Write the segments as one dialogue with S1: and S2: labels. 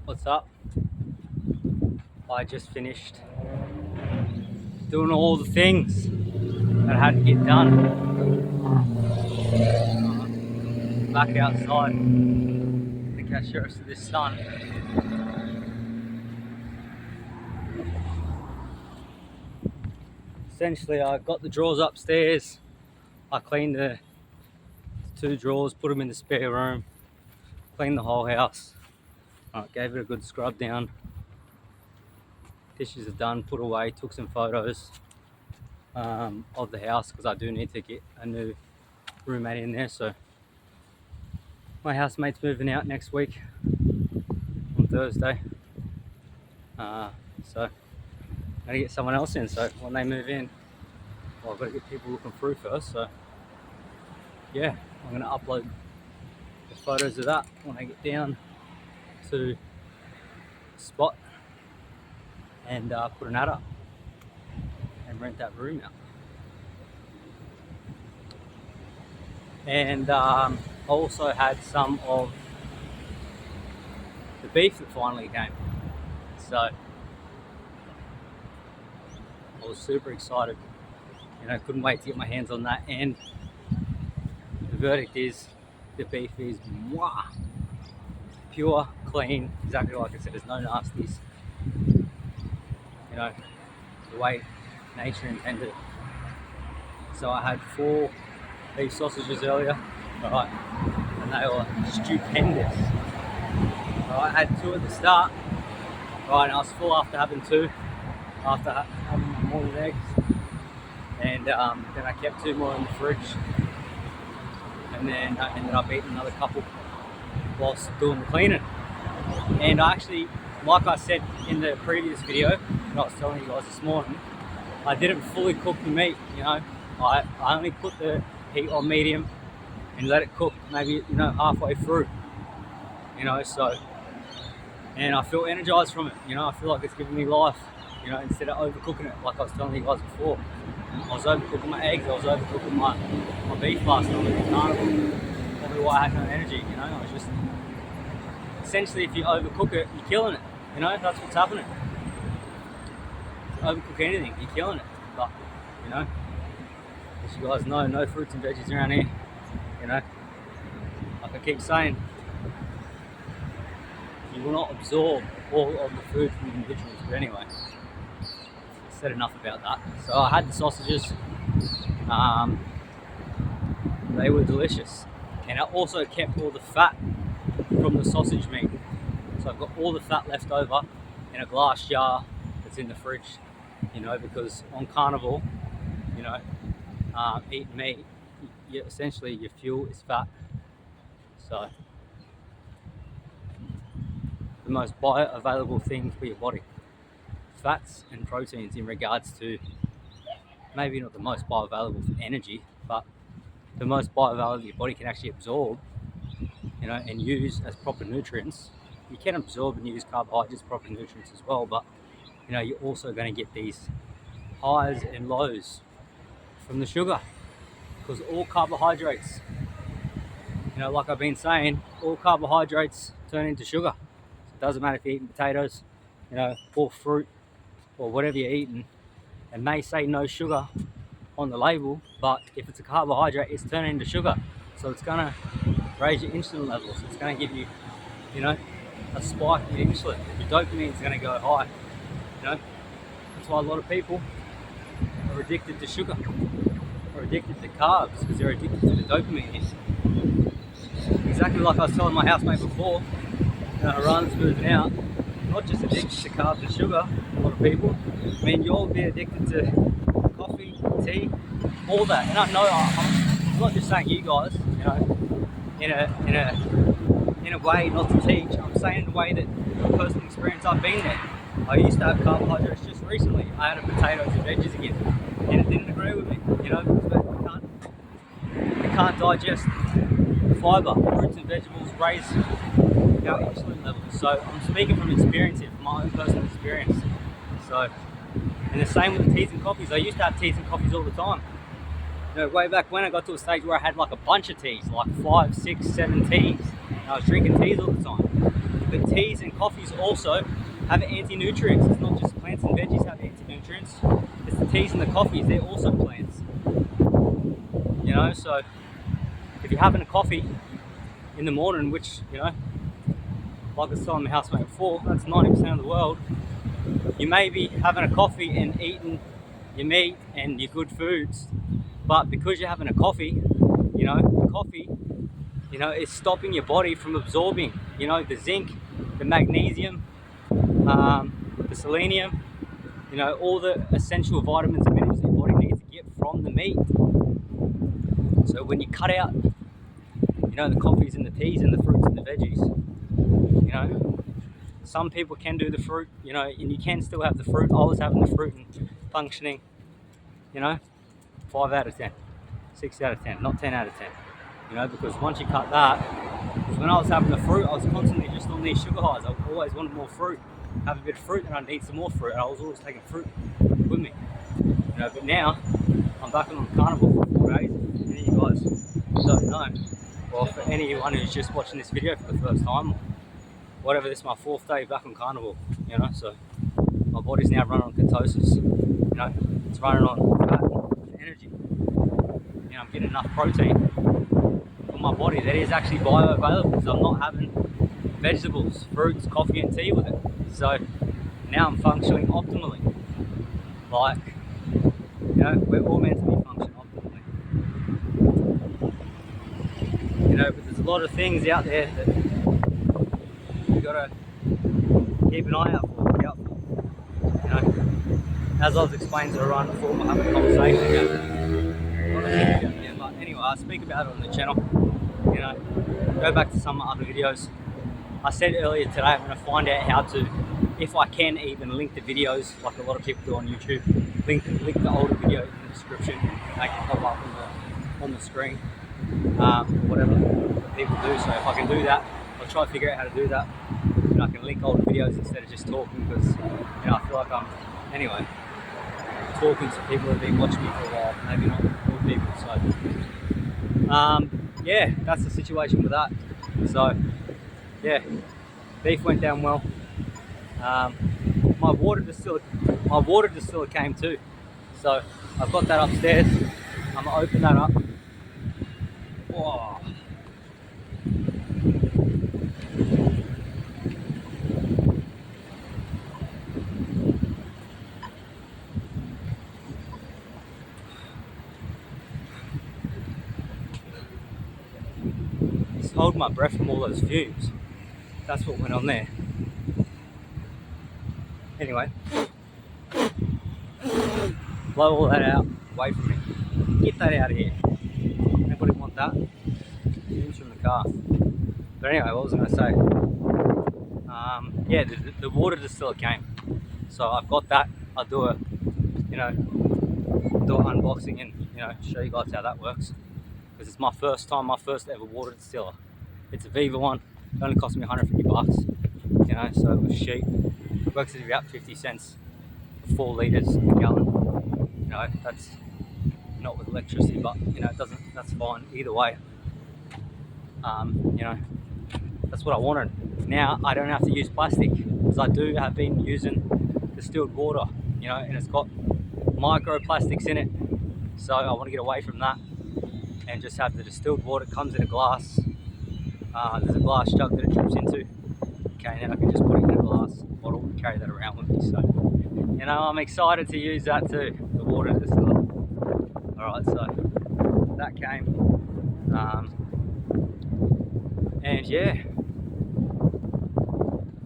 S1: What's up? I just finished doing all the things that I had to get done. Back outside to catch the rest of this sun. Essentially, I got the drawers upstairs. I cleaned the 2 drawers, put them in the spare room, cleaned the whole house. Gave it a good scrub down. Dishes are done, put away, took some photos of the house because I do need to get a new roommate in there. So my housemate's moving out next week on Thursday. So I gotta get someone else in. So when they move in, well, I've got to get people looking through first. So yeah, I'm gonna upload the photos of that when I get down to the spot and put an ad up and rent that room out. And I also had some of the beef that finally came. So I was super excited. Couldn't wait to get my hands on that. And the verdict is the beef is mwah, pure, clean, exactly like I said. There's no nasties. The way nature intended. So I had 4 beef sausages earlier, right, and they were stupendous. I had 2 at the start, right, and I was full after having 2, after having my morning eggs, and then I kept 2 more in the fridge, and then I ended up eating another couple whilst doing the cleaning. And I actually, like I said in the previous video that I was telling you guys this morning, I didn't fully cook the meat. I only put the heat on medium and let it cook maybe halfway through. So, and I feel energized from it. I feel like it's giving me life. Instead of overcooking it, like I was telling you guys before. I was overcooking my eggs. I was overcooking my beef last night at carnival. Probably why I had no energy. I was just essentially, if you overcook it, you're killing it. That's what's happening. If you overcook anything, you're killing it. But as you guys know, no fruits and veggies around here. Like I keep saying, you will not absorb all of the food from individuals. But anyway, I've said enough about that. So I had the sausages. They were delicious, and I also kept all the fat from the sausage meat. So I've got all the fat left over in a glass jar that's in the fridge. Because on carnival, eating meat, essentially your fuel is fat. So the most bioavailable thing for your body, fats and proteins, in regards to maybe not the most bioavailable for energy, but the most bioavailable your body can actually absorb, and use as proper nutrients. You can absorb and use carbohydrates, proper nutrients as well, but you're also going to get these highs and lows from the sugar, because all carbohydrates, like I've been saying, all carbohydrates turn into sugar. So it doesn't matter if you're eating potatoes, or fruit, or whatever you're eating. It may say no sugar on the label, but if it's a carbohydrate, it's turning into sugar. So it's going to raise your insulin levels. It's going to give you, a spike in insulin. Your dopamine is going to go high. That's why a lot of people are addicted to sugar, or addicted to carbs, because they're addicted to the dopamine hit. Exactly like I was telling my housemate before, Ryan's moving out, not just addicted to carbs and sugar, a lot of people. You'll be addicted to coffee, tea, all that. And I know I'm not just saying you guys, in a way not to teach. I'm saying in a way that from personal experience, I've been there. I used to have carbohydrates just recently. I had potatoes and veggies again, and it didn't agree with me. Because we can't digest fibre. Fruits and vegetables raise our insulin levels. So I'm speaking from experience here, from my own personal experience. So, and the same with the teas and coffees. I used to have teas and coffees all the time. Way back when, I got to a stage where I had like a bunch of teas, like 5, 6, 7 teas. And I was drinking teas all the time. But teas and coffees also have anti-nutrients. It's not just plants and veggies have anti-nutrients. It's the teas and the coffees, they're also plants. You know, so if you're having a coffee in the morning, which, you know, like I was telling my housemate before, that's 90% of the world. You may be having a coffee and eating your meat and your good foods, but because you're having a coffee, you know, the coffee, you know, is stopping your body from absorbing, you know, the zinc, the magnesium, the selenium, you know, all the essential vitamins and minerals your body needs to get from the meat. So when you cut out, you know, the coffees and the teas and the fruits and the veggies, you know, some people can do the fruit, you know, and you can still have the fruit. I was having the fruit and functioning, you know, 5 out of 10, 6 out of 10, not 10 out of 10, you know, because once you cut that, because when I was having the fruit, I was constantly just on these sugar highs. I always wanted more fruit, have a bit of fruit, and I'd eat some more fruit, and I was always taking fruit with me, you know. But now I'm back on carnivore for 4 days, and you guys don't know, well, for anyone who's just watching this video for the first time, or whatever, this is my 4th day back on carnivore, you know, so my body's now running on ketosis, you know, it's running on fat and energy, you know, I'm getting enough protein for my body that is actually bioavailable, so I'm not having vegetables, fruits, coffee and tea with it, so now I'm functioning optimally, like, you know, we're all meant to be functioning optimally, you know, but there's a lot of things out there that you gotta keep an eye out for, look out for, you know. As I was explaining to Ryan before, we're having a conversation. But anyway, I speak about it on the channel, you know, go back to some other videos. I said earlier today I'm going to find out how to, if I can even link the videos, like a lot of people do on YouTube, link the older video in the description, make it pop up on the screen, whatever people do. So if I can do that, I'll try to figure out how to do that. And I can link older videos instead of just talking, because, you know, I feel like I'm, anyway, talking to people who've been watching me for a while, maybe not all people. So yeah, that's the situation with that. So yeah, beef went down well. My water distiller came too, so I've got that upstairs. I'm gonna open that up. Whoa. Just hold my breath from all those fumes. That's what went on there. Anyway, blow all that out, away from me. Get that out of here. Anybody want that? Fumes from the car. But anyway, what was I going to say? Yeah, the water distiller came. So I've got that. I'll do a, you know, do an unboxing and, you know, show you guys how that works. Because it's my first time, my first ever water distiller. It's a Viva one. It only cost me 150 bucks. You know, so it was cheap. It works at about 50 cents for 4 litres a gallon. You know, that's not with electricity, but, you know, it doesn't, that's fine either way. You know, that's what I wanted. Now I don't have to use plastic, because I do have been using distilled water, you know, and it's got microplastics in it. So I want to get away from that and just have the distilled water. It comes in a glass. There's a glass jug that it drips into. Okay, and then I can just put it in a glass bottle and carry that around with me. So, you know, I'm excited to use that too, the water distiller. Alright, so that came. And yeah,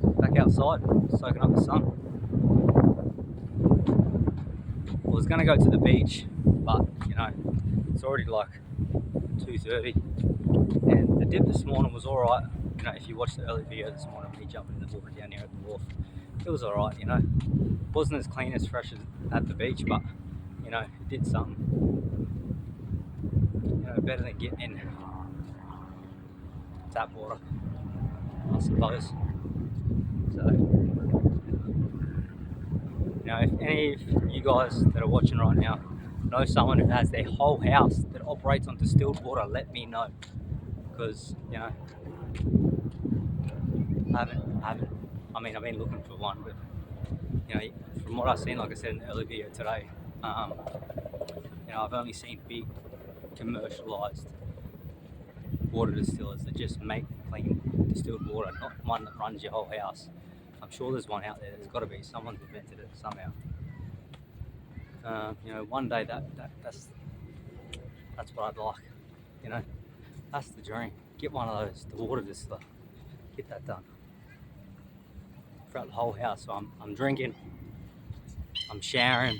S1: back outside, soaking up the sun. I was going to go to the beach, but, you know, it's already like 2:30, and the dip this morning was alright. You know, if you watched the early video this morning, me jumping in the water down here at the wharf, it was alright, you know. It wasn't as clean, as fresh as at the beach, but, you know, it did something. You know, better than getting in tap water, I suppose. So, you know, if any of you guys that are watching right now know someone who has their whole house that operates on distilled water, let me know. Because, you know, I've been looking for one, but from what I've seen, like I said in the earlier video today, I've only seen big commercialized water distillers that just make clean distilled water, not one that runs your whole house. I'm sure there's one out there. There's got to be. Someone's invented it somehow. One day that's what I'd like. That's the dream. Get one of those, the water distiller. Get that done throughout the whole house. So I'm drinking, I'm showering,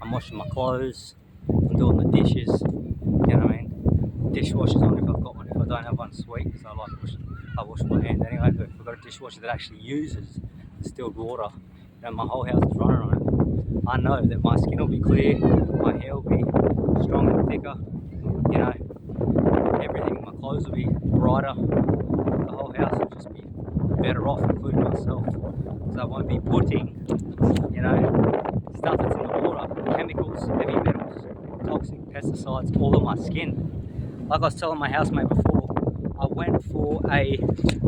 S1: I'm washing my clothes, I'm doing the dishes. You know what I mean? Dishwasher's on if I've got one. If I don't have one, sweet, because I wash my hand anyway. But if I've got a dishwasher that actually uses distilled water, my whole house is running on it. I know that my skin will be clear, my hair will be strong and thicker, everything, my clothes will be brighter, the whole house will just be better off, including myself, because I won't be putting, stuff that's in the water, chemicals, heavy metals, toxic pesticides, all on my skin. Like I was telling my housemate before, I went for I'm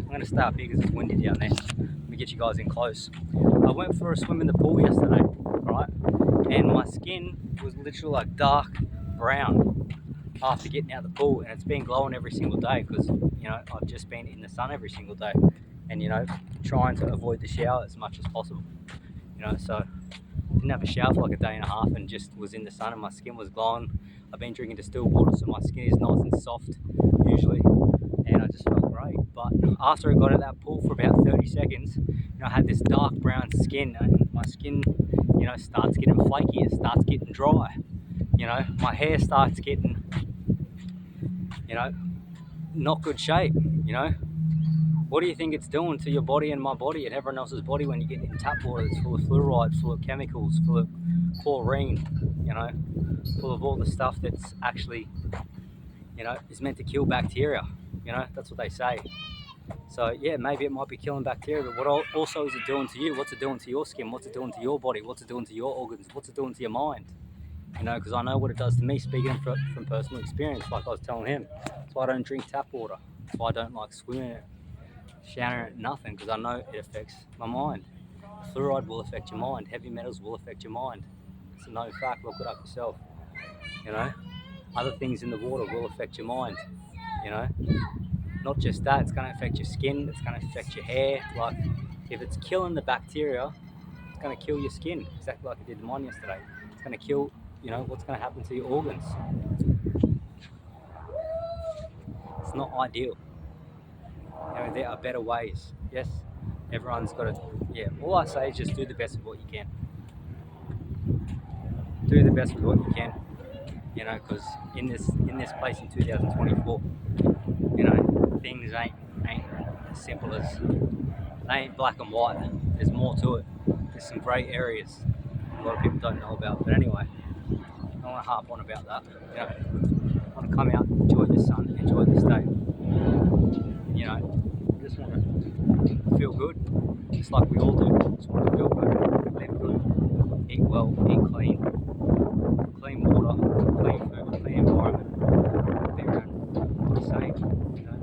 S1: going to stay up here because it's windy down there. Let me get you guys in close. I went for a swim in the pool yesterday, right? And my skin was literally like dark brown after getting out of the pool, and it's been glowing every single day because, I've just been in the sun every single day and, trying to avoid the shower as much as possible, so didn't have a shower for like a day and a half and just was in the sun and my skin was glowing. I've been drinking distilled water, so my skin is nice and soft usually, and I just felt great. But after I got out of that pool for about 30 seconds, I had this dark brown skin, and my skin, starts getting flaky, it starts getting dry, my hair starts getting, not good shape. What do you think it's doing to your body and my body and everyone else's body when you get in tap water that's full of fluoride, full of chemicals, full of chlorine, full of all the stuff that's actually, is meant to kill bacteria. That's what they say. So yeah, maybe it might be killing bacteria, but what also is it doing to you? What's it doing to your skin? What's it doing to your body? What's it doing to your organs? What's it doing to your mind? Because I know what it does to me, speaking from personal experience, like I was telling him. That's why I don't drink tap water. That's why I don't like swimming in it, showering in it, nothing, because I know it affects my mind. Fluoride will affect your mind. Heavy metals will affect your mind. It's a known fact. Look it up yourself. Other things in the water will affect your mind. Not just that, it's going to affect your skin, it's going to affect your hair. Like, if it's killing the bacteria, it's going to kill your skin, exactly like it did mine yesterday. It's going to kill, what's going to happen to your organs. It's not ideal. There are better ways. Yes, everyone's got to, all I say is just do the best with what you can. Do the best with what you can, because in this place in 2024, things ain't as simple as, they ain't black and white. There's more to it. There's some grey areas a lot of people don't know about. But anyway, I don't want to harp on about that. I want to come out, enjoy the sun, enjoy this day. Just want to feel good, just like we all do. Just want to feel good, live good, eat well, eat clean water, clean food, clean environment. Be around the same,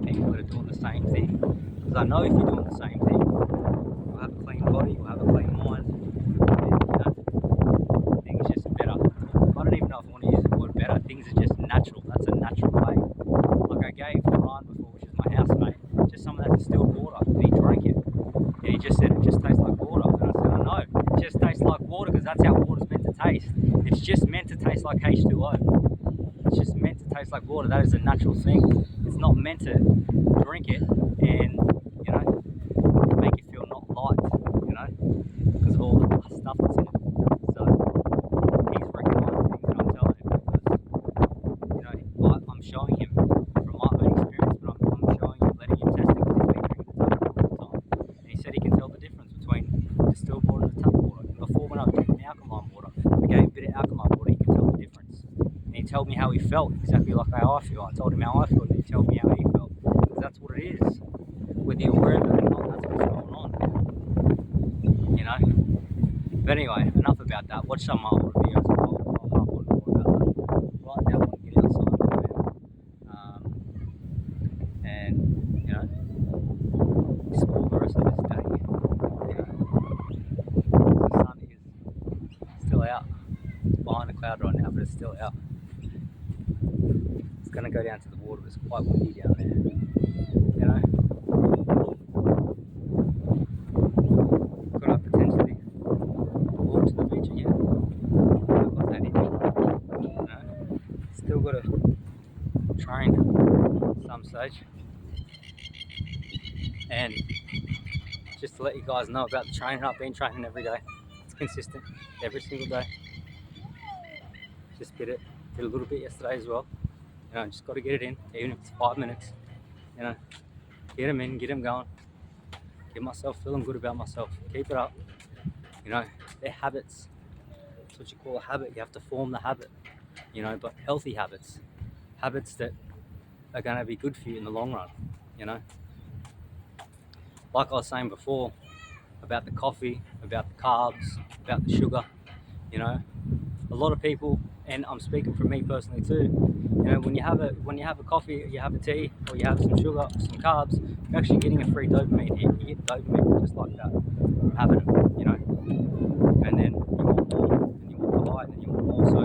S1: people that are doing the same thing. Because I know if you're doing the same thing, you'll have a clean body, you'll have a clean mind, and things just better. I don't even know if I want to use the word better. Things are just natural. That's a natural way. Like I gave Ryan before, which is my housemate, just some of that distilled water, and he drank it. And he just said it just tastes like water. And I said, I know, it just tastes like water because that's how water's meant to taste. It's just meant to taste like H2O. It's just meant to taste like water. That is a natural thing. It's not meant to drink it and, make you feel not light, because of all the stuff that's in it. So he's recognised things that I'm telling him because, I'm showing him from my own experience, but I'm showing him, letting him test it because he's been drinking the tap water all the time. And he said he can tell the difference between distilled water and the tap water. And before, when I was drinking alkaline water, I gave a bit of alkaline water, he could tell the difference. And he told me how he felt, exactly like how I feel. I told him how I felt, and he told me how he felt. Because that's what it is. Whether you're aware of it or not, that's what's going on. But anyway, enough about that. Watch some more videos. I'll harp on more about that. Right now, I want to get outside and explore the rest of weather's still out. It's going to go down to the water. It's quite windy down there. You know, could I potentially walk to the beach again? I've got that in me. You know, still got to train at some stage. And just to let you guys know about the training, I've been training every day. It's consistent every single day. Just did a little bit yesterday as well. You know, just got to get it in, even if it's 5 minutes. You know, get them in, get them going. Get myself feeling good about myself. Keep it up. You know, they're habits. That's what you call a habit. You have to form the habit. You know, but healthy habits. Habits that are going to be good for you in the long run. You know, like I was saying before about the coffee, about the carbs, about the sugar. You know, a lot of people, and I'm speaking from me personally too. You know, when you have a coffee, you have a tea, or you have some sugar, some carbs, you're actually getting a free dopamine hit. You get dopamine just like that from having it. You know, and then you want more, and you want the high, and then you want more. So a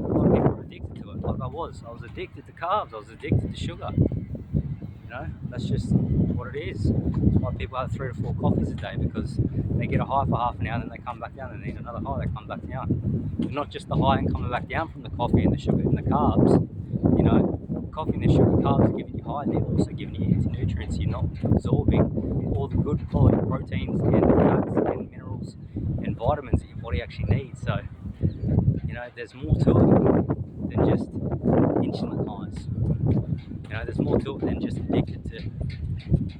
S1: lot of people are addicted to it. Like I was addicted to carbs. I was addicted to sugar. You know, that's just what it is. That's why people have 3 to 4 coffees a day, because they get a high for half an hour, then they come back down, and they need another high, they come back down. And not just the high and coming back down from the coffee and the sugar and the carbs. You know, the coffee and the sugar, carbs are giving you high, and they're also giving you anti-nutrients. You're not absorbing all the good quality proteins and fats and minerals and vitamins that your body actually needs. So, you know, there's more to it than just insulin highs. You know, there's more to it than just addicted to, you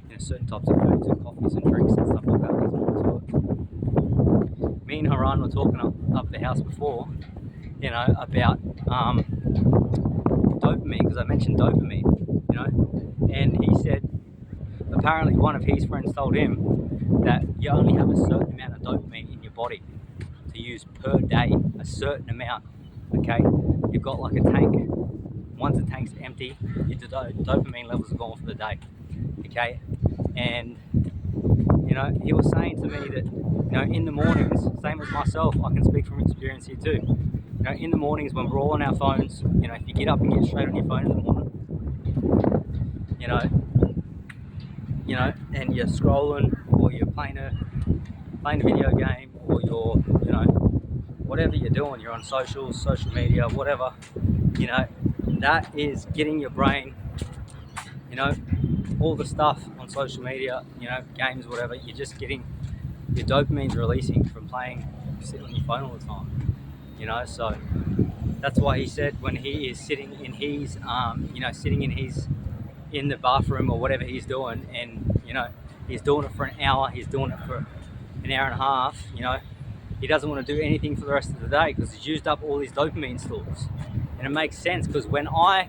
S1: know, certain types of foods and coffees and drinks and stuff like that. There's more to it. Me and Haran were talking up the house before, you know, about dopamine, because I mentioned dopamine, you know, and he said apparently one of his friends told him that you only have a certain amount of dopamine in your body to use per day, a certain amount. Okay, you've got like a tank. Once the tank's empty, your dopamine levels are gone for the day. Okay, and you know, he was saying to me that, you know, in the mornings, same as myself, I can speak from experience here too. You know, in the mornings when we're all on our phones, you know, if you get up and get straight on your phone in the morning, you know, and you're scrolling, or you're playing a video game, or you're, you know, whatever you're doing, you're on social media, whatever, you know, that is getting your brain, you know, all the stuff on social media, you know, games, whatever, you're just getting your dopamine's releasing from playing, sitting on your phone all the time, you know. So that's why he said when he is sitting in his, you know, in the bathroom or whatever he's doing, and, you know, he's doing it for an hour, he's doing it for an hour and a half, you know, he doesn't want to do anything for the rest of the day because he's used up all his dopamine stores. And it makes sense, because when I,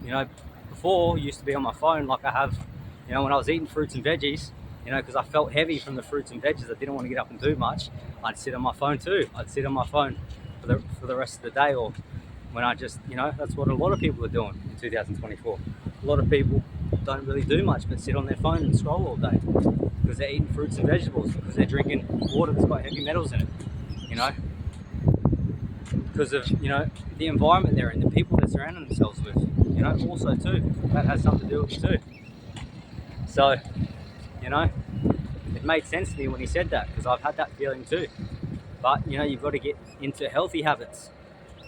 S1: you know, before used to be on my phone like I have, you know, when I was eating fruits and veggies, you know, because I felt heavy from the fruits and veggies, I didn't want to get up and do much, I'd sit on my phone too. I'd sit on my phone for the rest of the day, or when I just, you know, that's what a lot of people are doing in 2024. A lot of people don't really do much but sit on their phone and scroll all day because they're eating fruits and vegetables, because they're drinking water that's got heavy metals in it, you know, because of, you know, the environment they're in, the people they're surrounding themselves with, you know, also too, that has something to do with it too. So, you know, it made sense to me when he said that, because I've had that feeling too. But, you know, you've got to get into healthy habits,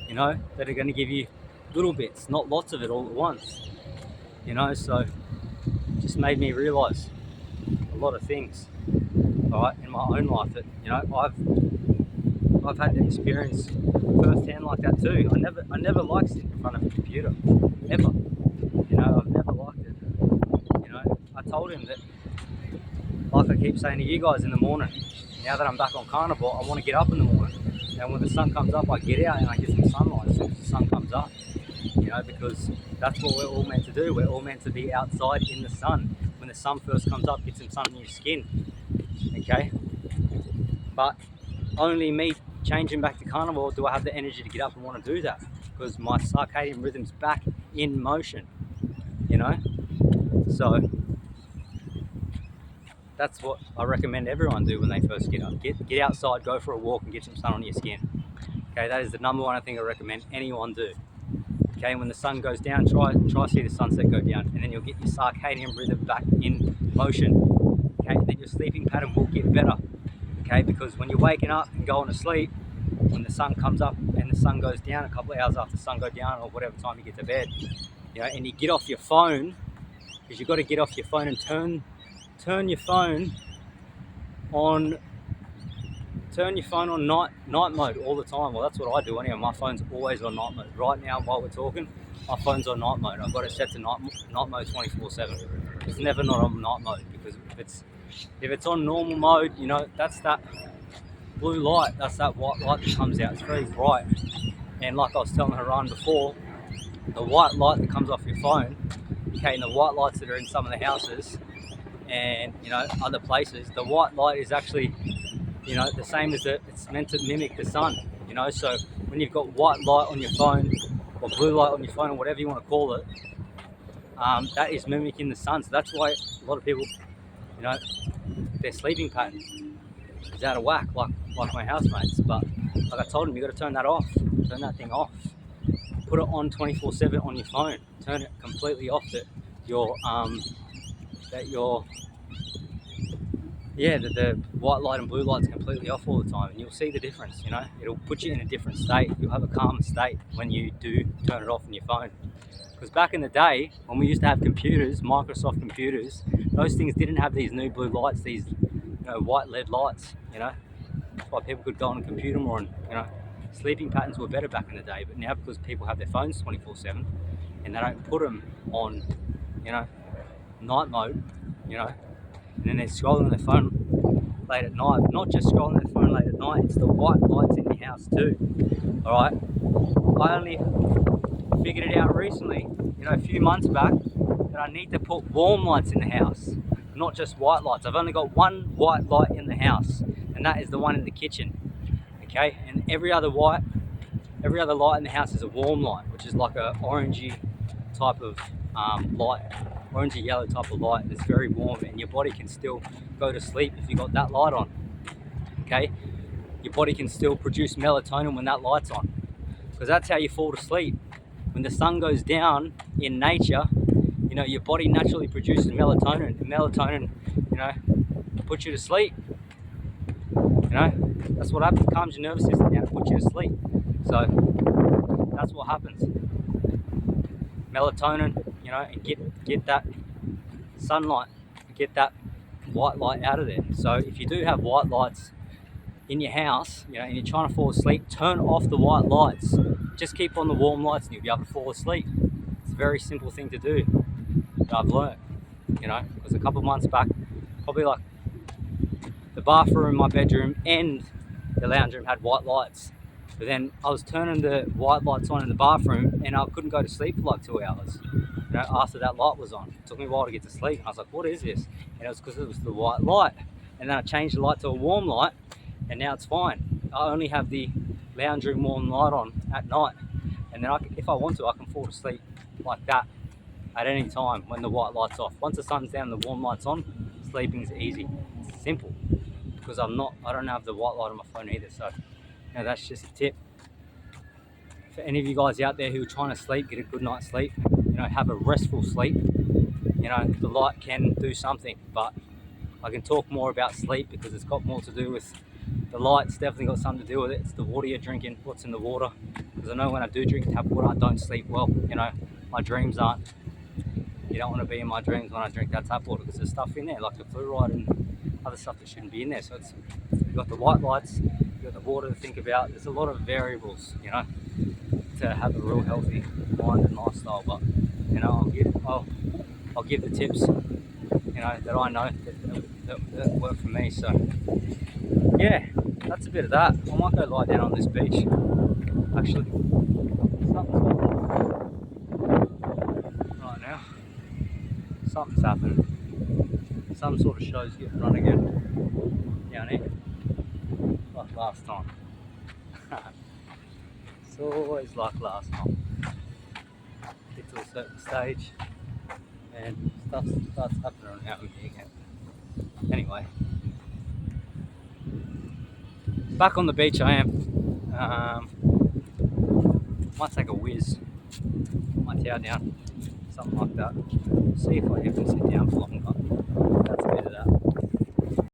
S1: you know, that are going to give you little bits, not lots of it all at once, you know. So just made me realise a lot of things, right, in my own life that, you know, I've had to experience firsthand like that too. I never liked sitting in front of a computer, ever. You know, I've never liked it. You know, I told him that, like I keep saying to you guys in the morning, now that I'm back on carnivore, I want to get up in the morning. And when the sun comes up, I get out and I get some sunlight as soon as the sun comes up. You know, because that's what we're all meant to do. We're all meant to be outside in the sun. When the sun first comes up, get some sun on your skin. Okay? But only me changing back to carnivore do I have the energy to get up and want to do that, because my circadian rhythm's back in motion, you know. So that's what I recommend everyone do when they first get up. Get outside, go for a walk and get some sun on your skin. Okay, that is the number one thing I recommend anyone do. Okay, when the sun goes down, try see the sunset go down, and then you'll get your circadian rhythm back in motion. Okay, then your sleeping pattern will get better. Okay, because when you're waking up and going to sleep, when the sun comes up and the sun goes down a couple of hours after the sun goes down, or whatever time you get to bed, you know, and you get off your phone, because you've got to get off your phone and turn your phone on night mode all the time. Well, that's what I do anyway. My phone's always on night mode. Right now, while we're talking, my phone's on night mode. I've got it set to night mode 24/7. It's never not on night mode, because if it's on normal mode, you know, that's that blue light, that's that white light that comes out. It's very bright, and like I was telling Haran before, the white light that comes off your phone, okay, and the white lights that are in some of the houses and, you know, other places, the white light is actually, you know, the same as it's meant to mimic the sun, you know. So when you've got white light on your phone, or blue light on your phone, or whatever you want to call it, that is mimicking the sun. So that's why a lot of people, you know, their sleeping pattern is out of whack, like my housemates. But like I told them, you got to turn that off, turn that thing off, put it on 24/7 on your phone, turn it completely off, that the white light and blue light's completely off all the time, and you'll see the difference. You know, it'll put you in a different state. You'll have a calmer state when you do turn it off on your phone. Because back in the day, when we used to have computers, Microsoft computers, those things didn't have these new blue lights, these, you know, white LED lights. You know, that's why people could go on a computer more, and, you know, sleeping patterns were better back in the day. But now, because people have their phones 24/7 and they don't put them on, you know, night mode, you know, and then they're scrolling their phone late at night. Not just scrolling their phone late at night, it's the white lights in your house too. All right, I only figured it out recently, you know, a few months back, that I need to put warm lights in the house, not just white lights. I've only got one white light in the house, and that is the one in the kitchen. Okay, and every other light in the house is a warm light, which is like a orangey type of light, orangey yellow type of light that's very warm, and your body can still go to sleep if you got that light on. Okay, your body can still produce melatonin when that light's on, because that's how you fall to sleep. When the sun goes down in nature, you know, your body naturally produces melatonin, and melatonin, you know, puts you to sleep. You know, that's what happens. It calms your nervous system down and puts you to sleep. So that's what happens. Melatonin, you know, and get that sunlight, get that white light out of there. So if you do have white lights in your house, you know, and you're trying to fall asleep, turn off the white lights. Just keep on the warm lights and you'll be able to fall asleep. It's a very simple thing to do that I've learned, you know, because a couple of months back, probably like the bathroom, my bedroom, and the lounge room had white lights. But then I was turning the white lights on in the bathroom, and I couldn't go to sleep for like 2 hours, you know, after that light was on. It took me a while to get to sleep, and I was like, what is this? And it was because it was the white light. And then I changed the light to a warm light, and now it's fine. I only have the lounge room warm light on at night, and then if I want to, I can fall to sleep like that at any time when the white light's off. Once the sun's down and the warm light's on, sleeping's easy. It's simple, because I don't have the white light on my phone either. So, you know, that's just a tip for any of you guys out there who are trying to sleep, get a good night's sleep. You know, have a restful sleep. You know, the light can do something, but I can talk more about sleep because it's got more to do with the light's definitely got something to do with it. It's the water you're drinking, what's in the water. Because I know when I do drink tap water, I don't sleep well. You know, my dreams aren't. You don't want to be in my dreams when I drink that tap water, because there's stuff in there like the fluoride and other stuff that shouldn't be in there. So you've got the white lights, you've got the water to think about. There's a lot of variables, you know, to have a real healthy mind and lifestyle. But, you know, I'll give the tips, you know, that I know that work for me. So yeah, that's a bit of that. I might go lie down on this beach. Actually, right now, something's happening. Some sort of show's getting run again down here, like last time. It's always like last time. Get to a certain stage and stuff starts happening around me again. Anyway, back on the beach I am. Might take a whiz, put my towel down, something like that. See if I even sit down for longer.